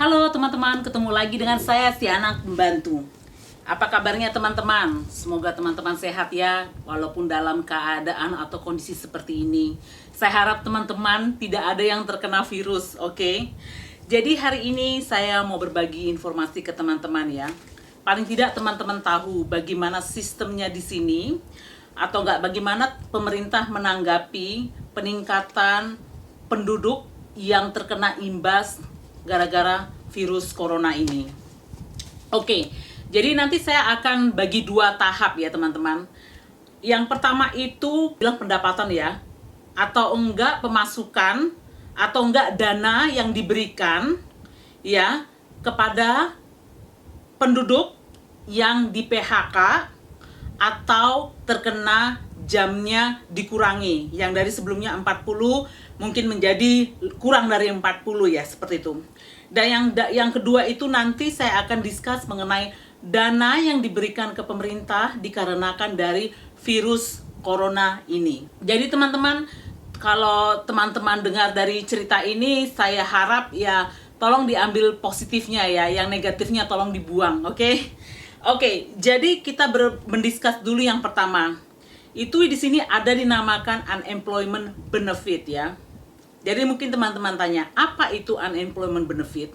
Halo teman-teman, ketemu lagi dengan saya si anak pembantu. Apa kabarnya teman-teman? Semoga teman-teman sehat ya, walaupun dalam keadaan atau kondisi seperti ini. Saya harap teman-teman tidak ada yang terkena virus, oke? Jadi hari ini saya mau berbagi informasi ke teman-teman ya. Paling tidak teman-teman tahu bagaimana sistemnya di sini, atau enggak bagaimana pemerintah menanggapi peningkatan penduduk yang terkena imbas gara-gara virus corona ini. Oke, jadi nanti saya akan bagi dua tahap ya teman-teman. Yang pertama itu bilang pendapatan ya, atau enggak pemasukan, atau enggak dana yang diberikan ya kepada penduduk yang di PHK atau terkena jamnya dikurangi, yang dari sebelumnya 40 mungkin menjadi kurang dari 40 ya, seperti itu. Dan yang kedua itu nanti saya akan discuss mengenai dana yang diberikan ke pemerintah dikarenakan dari virus corona ini. Jadi teman-teman, kalau teman-teman dengar dari cerita ini, saya harap ya tolong diambil positifnya ya, yang negatifnya tolong dibuang, oke? Oke, jadi kita mendiskus dulu yang pertama. Itu di sini ada dinamakan unemployment benefit ya. Jadi mungkin teman-teman tanya, apa itu unemployment benefit?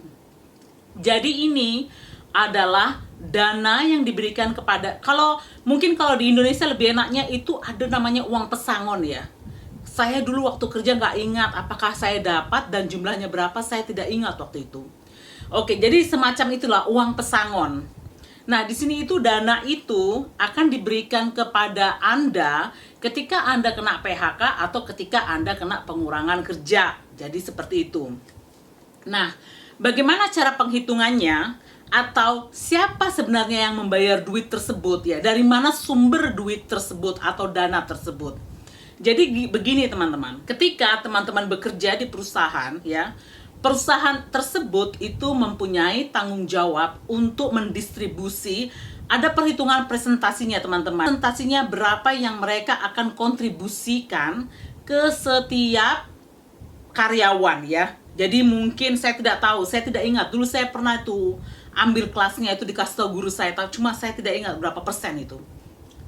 Jadi ini adalah dana yang diberikan kepada, mungkin kalau di Indonesia lebih enaknya itu ada namanya uang pesangon ya. Saya dulu waktu kerja nggak ingat apakah saya dapat dan jumlahnya berapa, saya tidak ingat waktu itu. Oke, jadi semacam itulah uang pesangon. Nah, di sini itu dana itu akan diberikan kepada Anda ketika Anda kena PHK atau ketika Anda kena pengurangan kerja. Jadi seperti itu. Nah, bagaimana cara penghitungannya atau siapa sebenarnya yang membayar duit tersebut ya? Dari mana sumber duit tersebut atau dana tersebut? Jadi begini teman-teman, ketika teman-teman bekerja di perusahaan ya, perusahaan tersebut itu mempunyai tanggung jawab untuk mendistribusi, ada perhitungan presentasinya teman-teman. Presentasinya berapa yang mereka akan kontribusikan ke setiap karyawan ya. Jadi mungkin saya tidak tahu, saya tidak ingat. Dulu saya pernah tuh ambil kelasnya itu dikasih tahu guru saya, cuma saya tidak ingat berapa persen itu.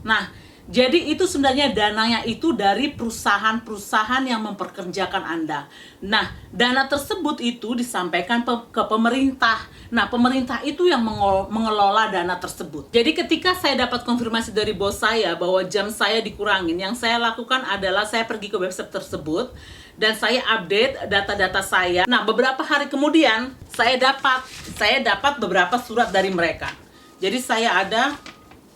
Nah, jadi itu sebenarnya dananya itu dari perusahaan-perusahaan yang memperkerjakan Anda. Nah, dana tersebut itu disampaikan ke pemerintah. Nah, pemerintah itu yang mengelola dana tersebut. Jadi ketika saya dapat konfirmasi dari bos saya bahwa jam saya dikurangin, yang saya lakukan adalah saya pergi ke website tersebut dan saya update data-data saya. Nah, beberapa hari kemudian saya dapat beberapa surat dari mereka. Jadi saya ada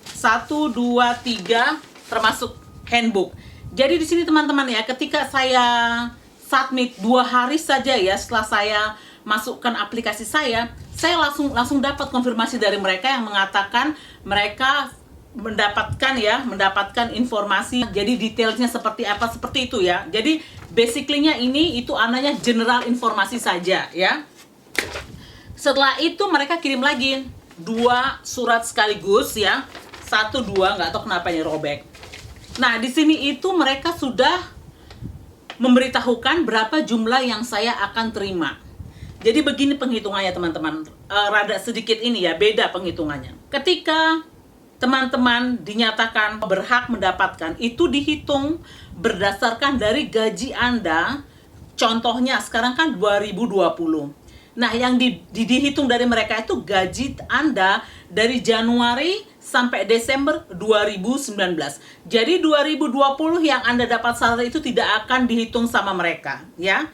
1, 2, 3 termasuk handbook. Jadi di sini teman-teman ya, ketika saya submit 2 hari saja ya setelah saya masukkan aplikasi saya langsung dapat konfirmasi dari mereka yang mengatakan mereka mendapatkan informasi. Jadi detailnya seperti apa, seperti itu ya. Jadi basically-nya itu ananya general informasi saja ya. Setelah itu mereka kirim lagi 2 surat sekaligus ya. 1, 2, nggak tahu kenapa ini robek. Nah, di sini itu mereka sudah memberitahukan berapa jumlah yang saya akan terima. Jadi begini penghitungannya teman-teman. Rada sedikit ini ya, beda penghitungannya. Ketika teman-teman dinyatakan berhak mendapatkan, itu dihitung berdasarkan dari gaji Anda. Contohnya sekarang kan 2020. Nah, yang dihitung dari mereka itu gaji Anda dari Januari sampai Desember 2019. Jadi 2020 yang Anda dapat salary itu tidak akan dihitung sama mereka, ya.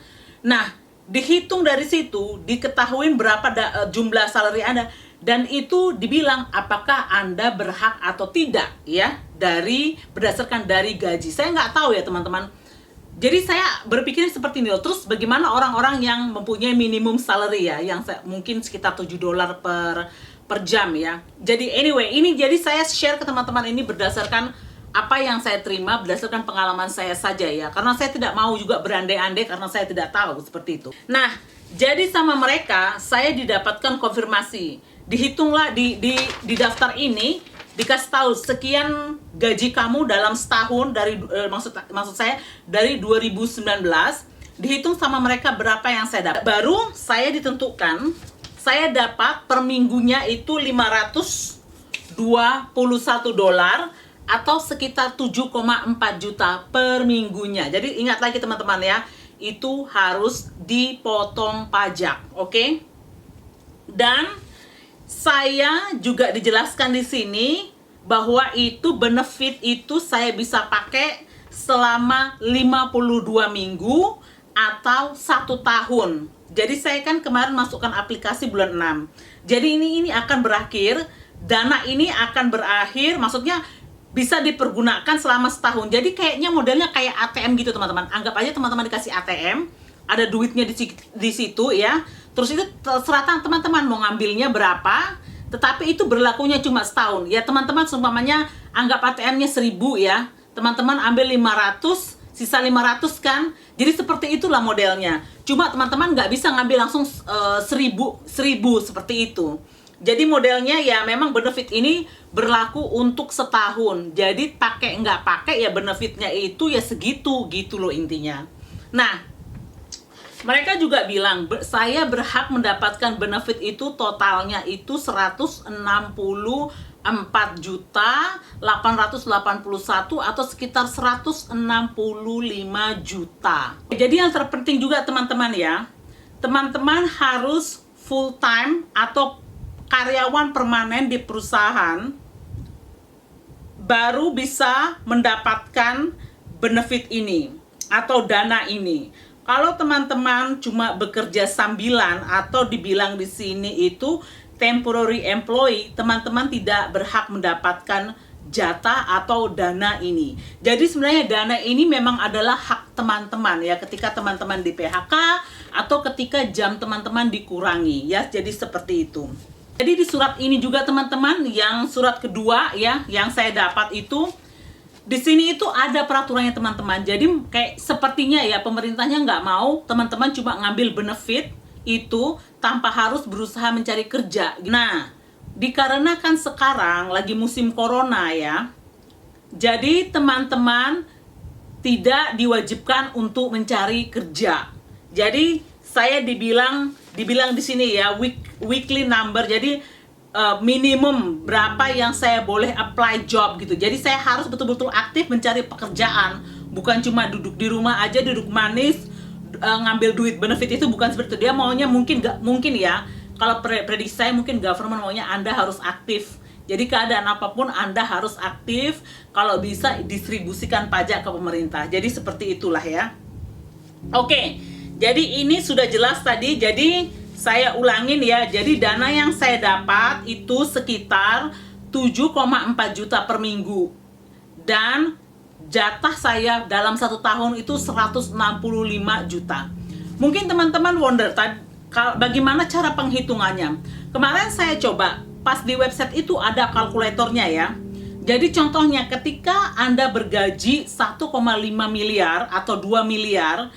Nah, dihitung dari situ, diketahui berapa jumlah salary Anda, dan itu dibilang apakah Anda berhak atau tidak, ya, berdasarkan dari gaji. Saya nggak tahu ya teman-teman. Jadi saya berpikir seperti ini loh. Terus bagaimana orang-orang yang mempunyai minimum salary ya, yang mungkin sekitar $7 per jam ya. Jadi anyway, ini jadi saya share ke teman-teman ini berdasarkan apa yang saya terima, berdasarkan pengalaman saya saja ya. Karena saya tidak mau juga berandai-andai karena saya tidak tahu seperti itu. Nah, jadi sama mereka saya didapatkan konfirmasi. Dihitunglah di daftar ini, dikasih tahu sekian gaji kamu dalam setahun dari maksud saya dari 2019, dihitung sama mereka berapa yang saya dapat. Baru saya ditentukan saya dapat per minggunya itu $521 atau sekitar 7,4 juta per minggunya. Jadi ingat lagi teman-teman ya, itu harus dipotong pajak, oke? Dan saya juga dijelaskan di sini bahwa itu benefit itu saya bisa pakai selama 52 minggu atau 1 tahun. Jadi saya kan kemarin masukkan aplikasi bulan 6. Jadi ini akan berakhir, dana ini akan berakhir, maksudnya bisa dipergunakan selama setahun. Jadi kayaknya modelnya kayak ATM gitu teman-teman. Anggap aja teman-teman dikasih ATM, ada duitnya di situ ya. Terus itu terserah teman-teman mau ngambilnya berapa, tetapi itu berlakunya cuma setahun. Ya teman-teman, seumpamanya anggap ATM-nya 1.000 ya. Teman-teman ambil 500, sisa 500 kan. Jadi seperti itulah modelnya. Cuma teman-teman nggak bisa ngambil langsung 1.000 seperti itu. Jadi modelnya ya memang benefit ini berlaku untuk setahun. Jadi pakai nggak pakai ya benefitnya itu ya segitu gitu loh intinya. Nah, mereka juga bilang saya berhak mendapatkan benefit itu totalnya itu 164.881 atau sekitar 165 juta. Jadi yang terpenting juga teman-teman ya, teman-teman harus full time atau karyawan permanen di perusahaan baru bisa mendapatkan benefit ini atau dana ini. Kalau teman-teman cuma bekerja sambilan atau dibilang di sini itu temporary employee, teman-teman tidak berhak mendapatkan jatah atau dana ini. Jadi sebenarnya dana ini memang adalah hak teman-teman ya, ketika teman-teman di PHK atau ketika jam teman-teman dikurangi ya. Jadi seperti itu. Jadi di surat ini juga teman-teman, yang surat kedua ya, yang saya dapat itu di sini itu ada peraturannya teman-teman. Jadi kayak sepertinya ya pemerintahnya nggak mau teman-teman cuma ngambil benefit itu tanpa harus berusaha mencari kerja. Nah, dikarenakan sekarang lagi musim corona ya, jadi teman-teman tidak diwajibkan untuk mencari kerja. Jadi saya dibilang di sini ya weekly number, jadi minimum berapa yang saya boleh apply job gitu. Jadi saya harus betul-betul aktif mencari pekerjaan, bukan cuma duduk di rumah aja, duduk manis ngambil duit benefit. Itu bukan seperti itu. Dia maunya mungkin ya, kalau prediksi saya mungkin government maunya Anda harus aktif. Jadi keadaan apapun Anda harus aktif, kalau bisa distribusikan pajak ke pemerintah. Jadi seperti itulah ya. Oke, jadi ini sudah jelas tadi. Jadi saya ulangin ya, jadi dana yang saya dapat itu sekitar 7,4 juta per minggu. Dan jatah saya dalam 1 tahun itu 165 juta. Mungkin teman-teman wonder, bagaimana cara penghitungannya? Kemarin saya coba, pas di website itu ada kalkulatornya ya. Jadi contohnya ketika Anda bergaji 1,5 miliar atau 2 miliar,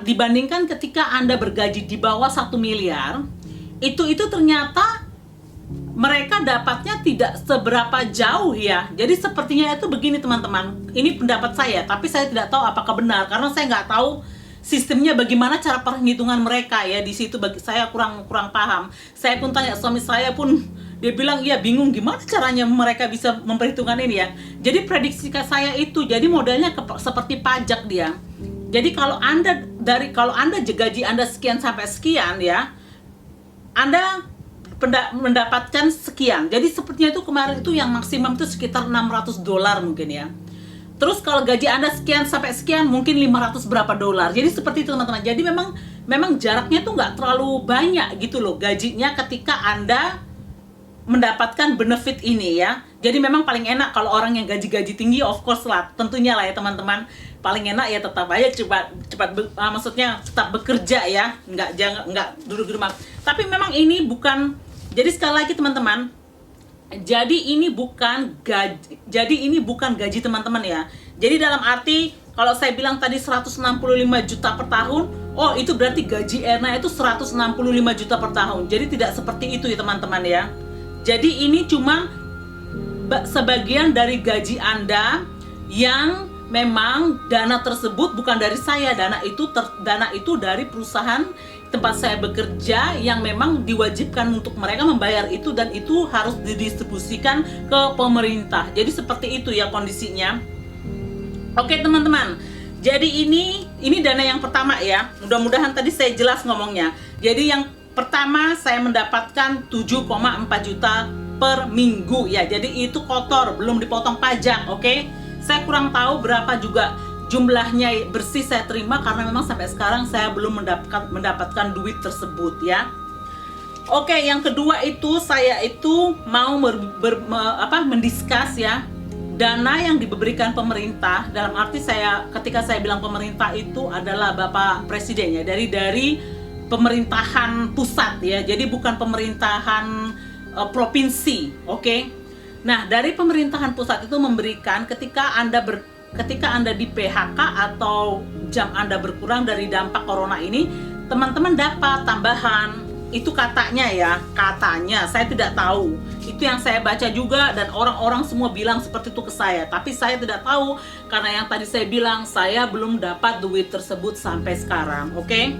dibandingkan ketika Anda bergaji di bawah 1 miliar, itu ternyata mereka dapatnya tidak seberapa jauh ya. Jadi sepertinya itu begini teman-teman, ini pendapat saya, tapi saya tidak tahu apakah benar karena saya nggak tahu sistemnya bagaimana cara perhitungan mereka ya. Di situ saya kurang paham. Saya pun tanya suami saya pun, dia bilang iya bingung gimana caranya mereka bisa memperhitungkan ini ya. Jadi prediksi saya itu jadi modelnya seperti pajak dia. Jadi kalau Anda gaji Anda sekian sampai sekian ya, Anda mendapatkan sekian. Jadi sepertinya itu kemarin itu yang maksimum itu sekitar $600 mungkin ya. Terus kalau gaji Anda sekian sampai sekian mungkin 500 berapa dolar. Jadi seperti itu teman-teman. Jadi memang jaraknya tuh nggak terlalu banyak gitu loh gajinya ketika Anda mendapatkan benefit ini ya. Jadi memang paling enak kalau orang yang gaji tinggi, of course lah, tentunya lah ya teman-teman. Paling enak ya tetap aja maksudnya tetap bekerja ya, nggak duduk di rumah. Tapi memang ini bukan, jadi sekali lagi teman-teman, jadi ini bukan gaji teman-teman ya. Jadi dalam arti kalau saya bilang tadi 165 juta per tahun, oh itu berarti gaji Erna itu 165 juta per tahun. Jadi tidak seperti itu ya teman-teman ya. Jadi ini cuma sebagian dari gaji Anda yang memang dana tersebut bukan dari saya. Dana itu dari perusahaan tempat saya bekerja yang memang diwajibkan untuk mereka membayar itu, dan itu harus didistribusikan ke pemerintah. Jadi seperti itu ya kondisinya. Oke teman-teman, jadi ini dana yang pertama ya. Mudah-mudahan tadi saya jelas ngomongnya. Jadi yang pertama saya mendapatkan 7,4 juta per minggu ya. Jadi itu kotor, belum dipotong pajak, oke? Saya kurang tahu berapa juga jumlahnya bersih saya terima, karena memang sampai sekarang saya belum mendapatkan duit tersebut ya. Oke, yang kedua itu saya itu mau mendiskus ya dana yang diberikan pemerintah. Dalam arti ketika saya bilang pemerintah itu adalah Bapak Presiden ya, dari pemerintahan pusat ya. Jadi bukan pemerintahan provinsi, oke? Nah, dari pemerintahan pusat itu memberikan ketika Anda di PHK atau jam Anda berkurang dari dampak corona ini, teman-teman dapat tambahan. Itu katanya ya, katanya, saya tidak tahu. Itu yang saya baca juga, dan orang-orang semua bilang seperti itu ke saya. Tapi saya tidak tahu, karena yang tadi saya bilang, saya belum dapat duit tersebut sampai sekarang, oke?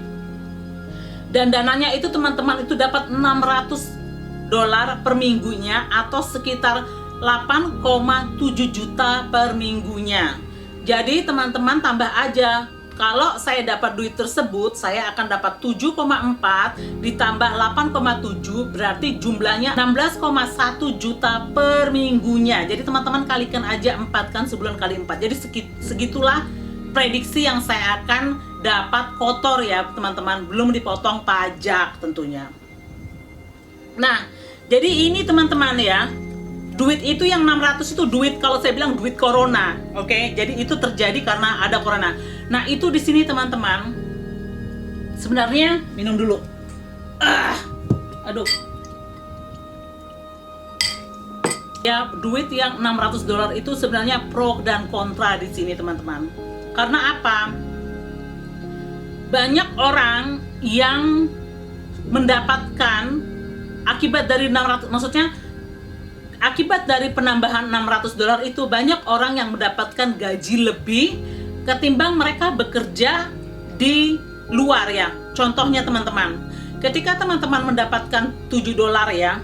Dan dananya itu teman-teman itu dapat $600 per minggunya, atau sekitar 8,7 juta per minggunya. Jadi teman-teman tambah aja, kalau saya dapat duit tersebut, saya akan dapat 7,4 ditambah 8,7, berarti jumlahnya 16,1 juta per minggunya. Jadi teman-teman kalikan aja 4 kan, sebulan kali 4. Jadi segitulah prediksi yang saya akan dapat kotor ya teman-teman, belum dipotong pajak tentunya. Nah, jadi ini teman-teman ya, duit itu yang 600 itu duit, kalau saya bilang duit corona, oke? Jadi itu terjadi karena ada corona. Nah, itu di sini teman-teman, sebenarnya minum dulu. Aduh. Ya, duit yang $600 itu sebenarnya pro dan kontra di sini teman-teman. Karena apa? Banyak orang yang mendapatkan akibat dari 600, maksudnya akibat dari penambahan $600 itu, banyak orang yang mendapatkan gaji lebih ketimbang mereka bekerja di luar ya. Contohnya teman-teman, ketika teman-teman mendapatkan $7 ya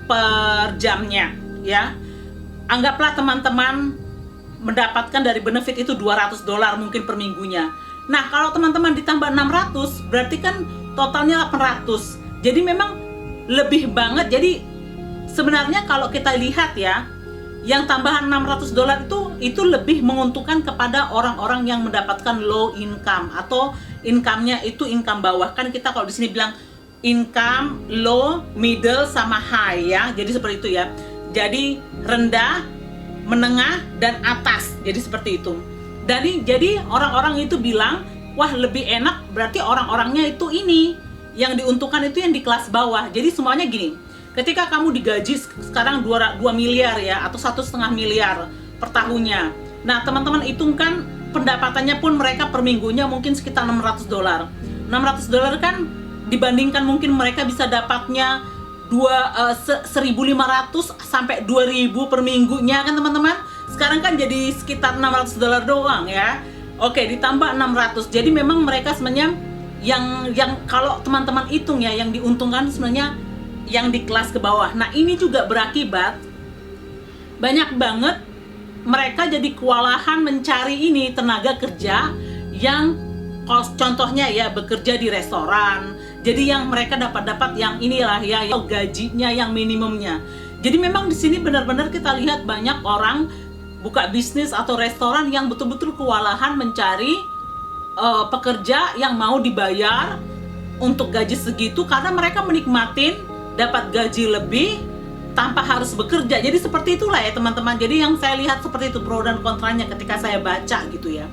per jamnya ya, anggaplah teman-teman mendapatkan dari benefit itu $200 mungkin per minggunya. Nah, kalau teman-teman ditambah 600, berarti kan totalnya 800. Jadi memang lebih banget. Jadi sebenarnya kalau kita lihat ya, yang tambahan $600 itu lebih menguntungkan kepada orang-orang yang mendapatkan low income, atau income-nya itu income bawah. Kan kita kalau di sini bilang income low, middle, sama high ya. Jadi seperti itu ya. Jadi rendah, menengah, dan atas. Jadi seperti itu. Jadi orang-orang itu bilang, wah lebih enak, berarti orang-orangnya itu ini yang diuntungkan itu yang di kelas bawah. Jadi semuanya gini, ketika kamu digaji sekarang 2 miliar ya, atau 1,5 miliar per tahunnya. Nah, teman-teman hitungkan pendapatannya pun mereka per minggunya mungkin sekitar $600. $600 kan dibandingkan mungkin mereka bisa dapatnya 1.500 sampai 2.000 per minggunya kan teman-teman. Sekarang kan jadi sekitar $600 doang ya. Oke, ditambah 600. Jadi memang mereka sebenarnya yang kalau teman-teman hitung ya, yang diuntungkan sebenarnya yang di kelas ke bawah. Nah, ini juga berakibat banyak banget mereka jadi kewalahan mencari ini tenaga kerja yang contohnya ya bekerja di restoran. Jadi yang mereka dapat yang inilah ya, yang gajinya yang minimumnya. Jadi memang di sini benar-benar kita lihat banyak orang buka bisnis atau restoran yang betul-betul kewalahan mencari pekerja yang mau dibayar untuk gaji segitu, karena mereka menikmatin dapat gaji lebih tanpa harus bekerja. Jadi seperti itulah ya teman-teman. Jadi yang saya lihat seperti itu pro dan kontranya ketika saya baca gitu ya.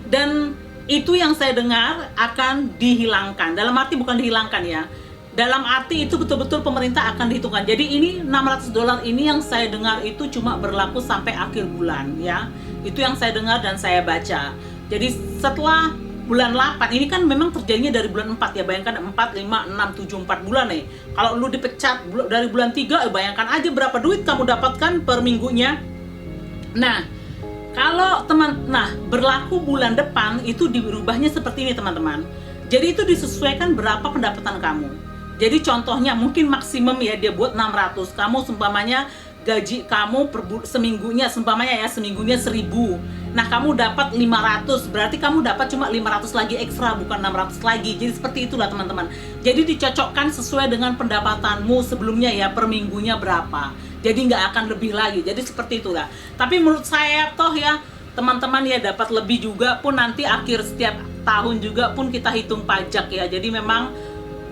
Dan itu yang saya dengar akan dihilangkan. Dalam arti bukan dihilangkan ya, dalam arti itu betul-betul pemerintah akan dihitungkan. Jadi ini $600 ini yang saya dengar itu cuma berlaku sampai akhir bulan ya. Itu yang saya dengar dan saya baca. Jadi setelah bulan 8, ini kan memang terjadinya dari bulan 4 ya. Bayangkan 4, 5, 6, 7, 4 bulan nih. Kalau lu dipecat dari bulan 3, bayangkan aja berapa duit kamu dapatkan per minggunya. Nah, kalau berlaku bulan depan itu dirubahnya seperti ini teman-teman. Jadi itu disesuaikan berapa pendapatan kamu. Jadi contohnya mungkin maksimum ya dia buat 600, kamu seumpamanya gaji kamu seminggunya, seumpamanya ya seminggunya 1000. Nah kamu dapat 500, berarti kamu dapat cuma 500 lagi ekstra, bukan 600 lagi. Jadi seperti itulah teman-teman. Jadi dicocokkan sesuai dengan pendapatanmu sebelumnya ya, per minggunya berapa. Jadi nggak akan lebih lagi. Jadi seperti itulah. Tapi menurut saya toh ya teman-teman ya dapat lebih juga pun nanti akhir setiap tahun juga pun kita hitung pajak ya. Jadi memang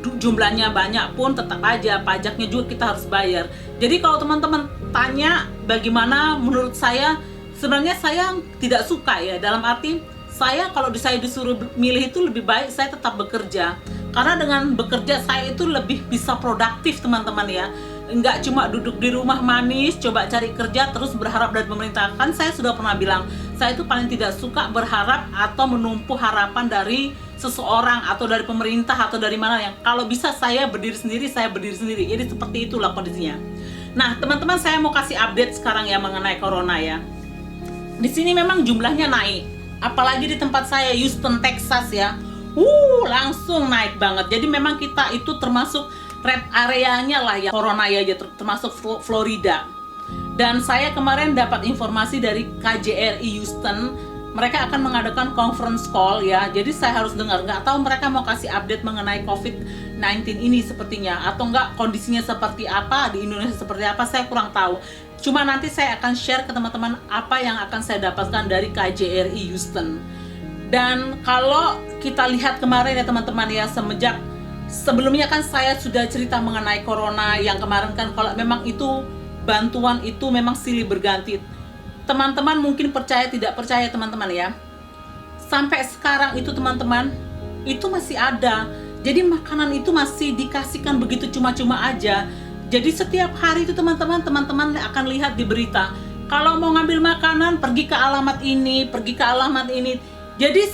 jumlahnya banyak pun tetap aja pajaknya juga kita harus bayar. Jadi kalau teman-teman tanya bagaimana menurut saya, sebenarnya saya tidak suka ya, dalam arti saya kalau saya disuruh milih itu lebih baik saya tetap bekerja, karena dengan bekerja saya itu lebih bisa produktif teman-teman ya. Enggak cuma duduk di rumah manis coba cari kerja terus berharap dari pemerintah. Kan saya sudah pernah bilang, saya itu paling tidak suka berharap atau menumpuh harapan dari seseorang atau dari pemerintah atau dari mana. Yang kalau bisa saya berdiri sendiri, saya berdiri sendiri. Jadi seperti itulah kondisinya. Nah teman-teman, saya mau kasih update sekarang ya mengenai corona ya. Di sini memang jumlahnya naik, apalagi di tempat saya Houston, Texas ya. Langsung naik banget. Jadi memang kita itu termasuk red areanya lah ya corona ya, termasuk Florida. Dan saya kemarin dapat informasi dari KJRI Houston, mereka akan mengadakan conference call ya. Jadi saya harus dengar, nggak tahu mereka mau kasih update mengenai COVID-19 ini sepertinya, atau nggak kondisinya seperti apa di Indonesia seperti apa, saya kurang tahu. Cuma nanti saya akan share ke teman-teman apa yang akan saya dapatkan dari KJRI Houston. Dan kalau kita lihat kemarin ya teman-teman ya, sebelumnya kan saya sudah cerita mengenai corona yang kemarin kan, kalau memang itu bantuan itu memang silih berganti. Teman-teman mungkin percaya tidak percaya teman-teman ya, sampai sekarang itu teman-teman itu masih ada. Jadi makanan itu masih dikasihkan begitu cuma-cuma aja. Jadi setiap hari itu teman-teman akan lihat di berita, kalau mau ngambil makanan pergi ke alamat ini, pergi ke alamat ini. Jadi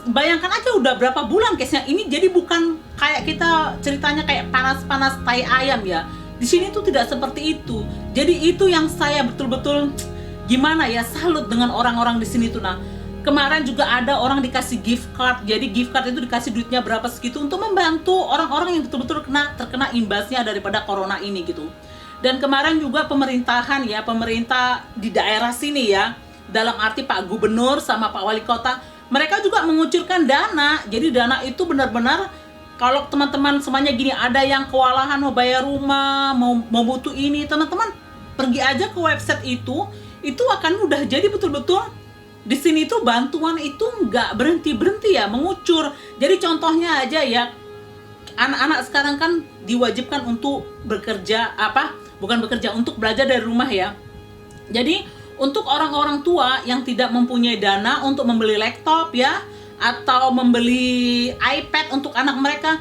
bayangkan aja udah berapa bulan case-nya ini. Jadi bukan kayak kita ceritanya kayak panas-panas tai ayam ya. Di sini tuh tidak seperti itu. Jadi itu yang saya betul-betul gimana ya, salut dengan orang-orang di sini tuh. Nah, kemarin juga ada orang dikasih gift card. Jadi gift card itu dikasih duitnya berapa segitu untuk membantu orang-orang yang betul-betul terkena imbasnya daripada corona ini gitu. Dan kemarin juga pemerintahan ya, pemerintah di daerah sini ya, dalam arti Pak Gubernur sama Pak Wali Kota, mereka juga mengucurkan dana. Jadi dana itu benar-benar, kalau teman-teman semuanya gini, ada yang kewalahan mau bayar rumah, mau butuh ini, teman-teman pergi aja ke website itu akan udah jadi betul-betul. Di sini tuh bantuan itu nggak berhenti ya mengucur. Jadi contohnya aja ya, anak-anak sekarang kan diwajibkan untuk bekerja, untuk belajar dari rumah ya. Jadi untuk orang-orang tua yang tidak mempunyai dana untuk membeli laptop ya, atau membeli iPad untuk anak mereka,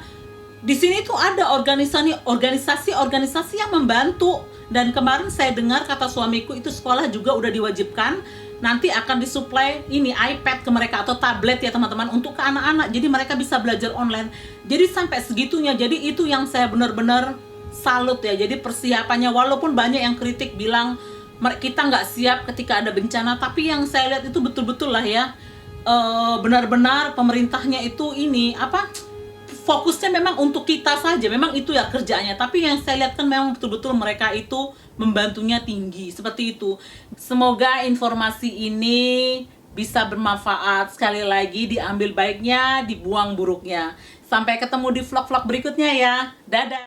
di sini tuh ada organisasi yang membantu. Dan kemarin saya dengar kata suamiku itu sekolah juga udah diwajibkan nanti akan disuplai ini iPad ke mereka atau tablet ya teman-teman, untuk ke anak-anak. Jadi mereka bisa belajar online. Jadi sampai segitunya. Jadi itu yang saya benar-benar salut ya. Jadi persiapannya, walaupun banyak yang kritik bilang kita nggak siap ketika ada bencana, tapi yang saya lihat itu betul-betul lah ya, benar-benar pemerintahnya itu fokusnya memang untuk kita saja, memang itu ya kerjanya. Tapi yang saya lihat kan memang betul-betul mereka itu membantunya tinggi, seperti itu. Semoga informasi ini bisa bermanfaat. Sekali lagi, diambil baiknya, dibuang buruknya. Sampai ketemu di vlog-vlog berikutnya ya. Dadah.